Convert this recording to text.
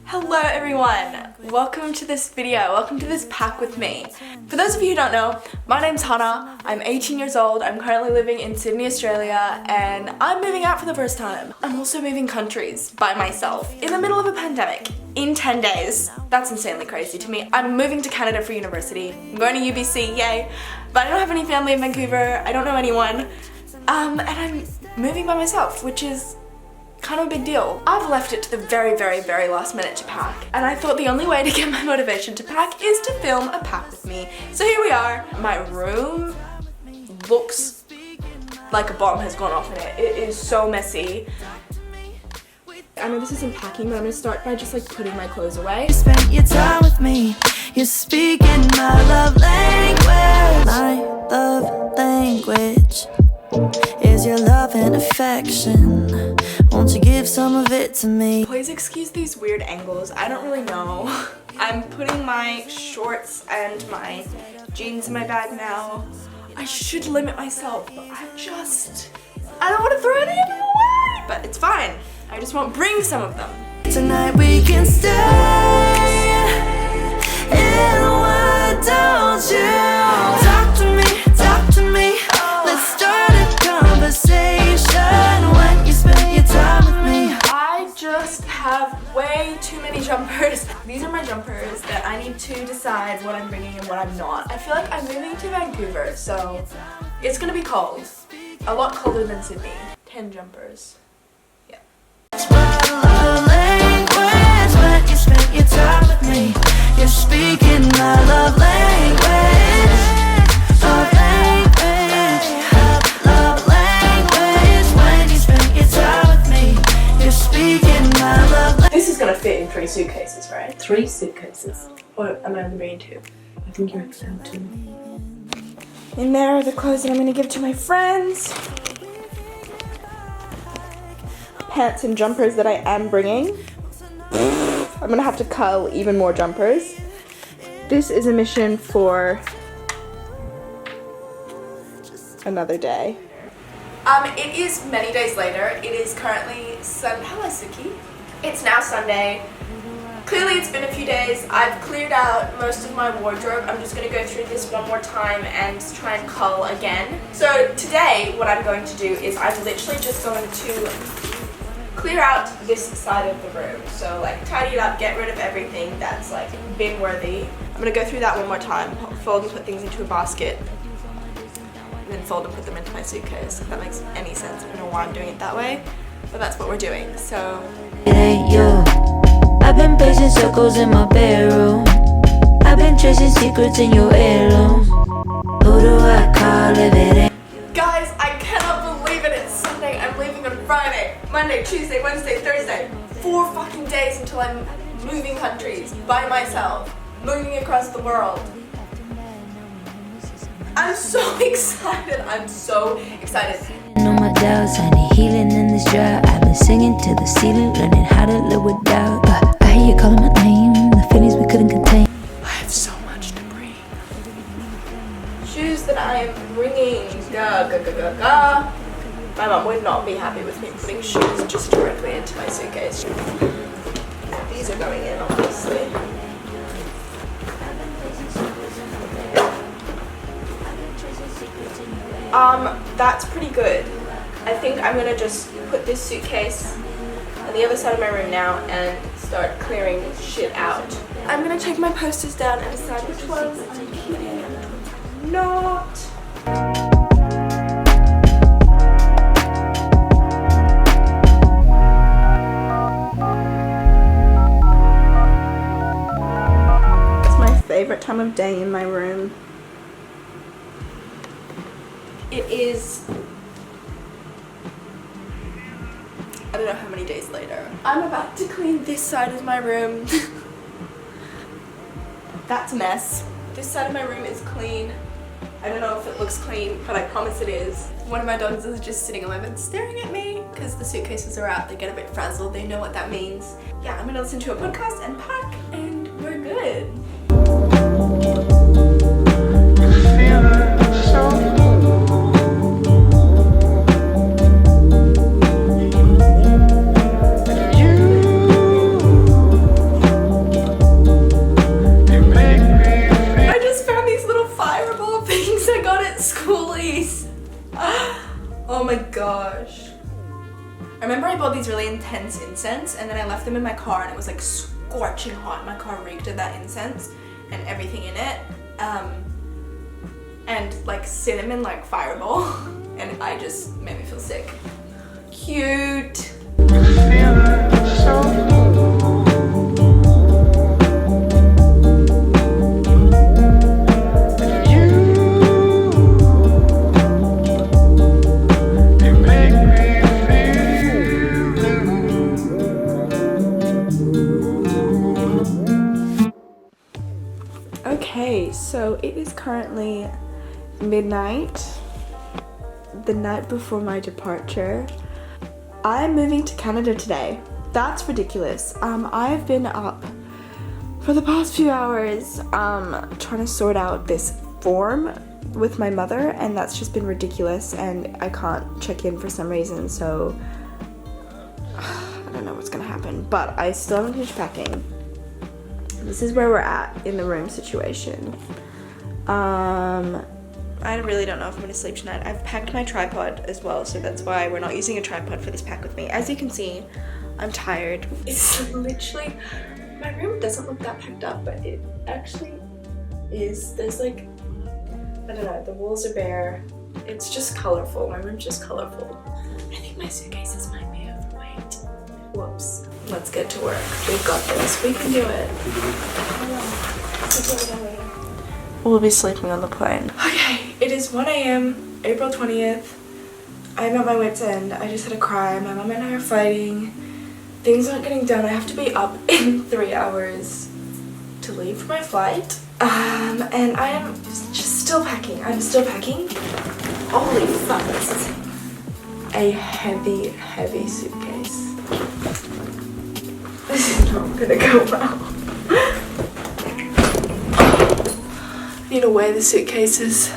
Hello everyone! Welcome to this video, welcome to this pack with me. For those of you who don't know, my name's Hana, I'm 18 years old, I'm currently living in Sydney, Australia, and I'm moving out for the first time. I'm also moving countries by myself in the middle of a pandemic in 10 days. That's insanely crazy to me. I'm moving to Canada for university. I'm going to UBC, yay! But I don't have any family in Vancouver, I don't know anyone, and I'm moving by myself, which is kind of a big deal. I've left it to the very last minute to pack, and I thought the only way to get my motivation to pack is to film a pack with me. So here we are. My room looks like a bomb has gone off in it. It is so messy. I know this isn't packing, but I'm gonna start by just like putting my clothes away. You spent your time with me. You're speaking my love language. My love language is your love and affection. Won't you give some of it to me? Please excuse these weird angles. I don't really know. I'm putting my shorts and my jeans in my bag now. I should limit myself, but I don't want to throw any of them away. But it's fine. I just won't bring some of them. Tonight we can stay. And why don't you talk to me? Let's start a conversation when you spend your time with me. I just have way too many jumpers. These are my jumpers that I need to decide what I'm bringing and what I'm not. I feel like I'm moving to Vancouver, so it's gonna be cold. A lot colder than Sydney. 10 jumpers. Yeah. Love language when you spend your time with me. You're speaking my love language. Love language. Love language when you spend your time with me. You're speaking my love language. This is gonna fit in 3 suitcases, right? 3 suitcases. Or am I only bringing 2? I think you're allowed to. In there are the clothes that I'm gonna give to my friends. Pants and jumpers that I am bringing. I'm gonna have to cull even more jumpers. This is a mission for another day. It is many days later. It is currently Hello, Suki. It's now Sunday. Clearly it's been a few days. I've cleared out most of my wardrobe. I'm just gonna go through this one more time and try and cull again. So today what I'm going to do is I'm literally just going to clear out this side of the room. So like tidy it up, get rid of everything that's like bin worthy. I'm gonna go through that one more time, fold and put things into a basket, and then fold and put them into my suitcase, if that makes any sense. I don't know why I'm doing it that way, but that's what we're doing. So It ain't you. I've been pacing circles in my bedroom. I've been tracing secrets in your heirloom. Who do I call if it ain't? guys, I cannot believe it. It's Sunday. I'm leaving on Friday, Monday, Tuesday, Wednesday, Thursday. 4 fucking days until I'm moving countries by myself, moving across the world. I'm so excited. I'm so excited. No my doubts, I need healing in this drought. I've been singing to the ceiling, learning how to live with doubt. I hear you calling my name, the feelings we couldn't contain. I have so much to bring. Shoes that I am bringing. My mom would not be happy with me putting shoes just directly into my suitcase. These are going in, obviously. That's pretty good. I think I'm gonna just put this suitcase on the other side of my room now and start clearing shit out. I'm gonna take my posters down and decide which ones I'm keeping and which ones I'm not. It's my favorite time of day in my room. It is, I don't know how many days later. I'm about to clean this side of my room. That's a mess. This side of my room is clean. I don't know if it looks clean, but I promise it is. One of my dogs is just sitting on my bed staring at me because the suitcases are out. They get a bit frazzled. They know what that means. Yeah, I'm gonna listen to a podcast and pack, and we're good. left them in my car and it was like scorching hot. My car reeked of that incense and everything in it. And like cinnamon, like fireball. And I just made me feel sick. Cute. Okay, so it is currently midnight, the night before my departure. I'm moving to Canada today. That's ridiculous. I've been up for the past few hours trying to sort out this form with my mother, and that's just been ridiculous, and I can't check in for some reason, so I don't know what's gonna happen, but I still haven't finished packing. This is where we're at in the room situation. I really don't know if I'm gonna sleep tonight. I've packed my tripod as well, so that's why we're not using a tripod for this pack with me. As you can see, I'm tired. It's literally, my room doesn't look that packed up, but it actually is. There's like, I don't know, the walls are bare. It's just colorful. My room's just colorful. I think my suitcases might be overweight. Whoops. Let's get to work. We've got this. We can do it. We'll be sleeping on the plane. Okay, it is 1 a.m., April 20th. I'm at my wit's end. I just had a cry. My mom and I are fighting. Things aren't getting done. I have to be up in 3 hours to leave for my flight. And I am just still packing. I'm still packing. Holy fuck, this is a heavy, heavy suitcase. This is not gonna go well. I need to weigh the suitcases.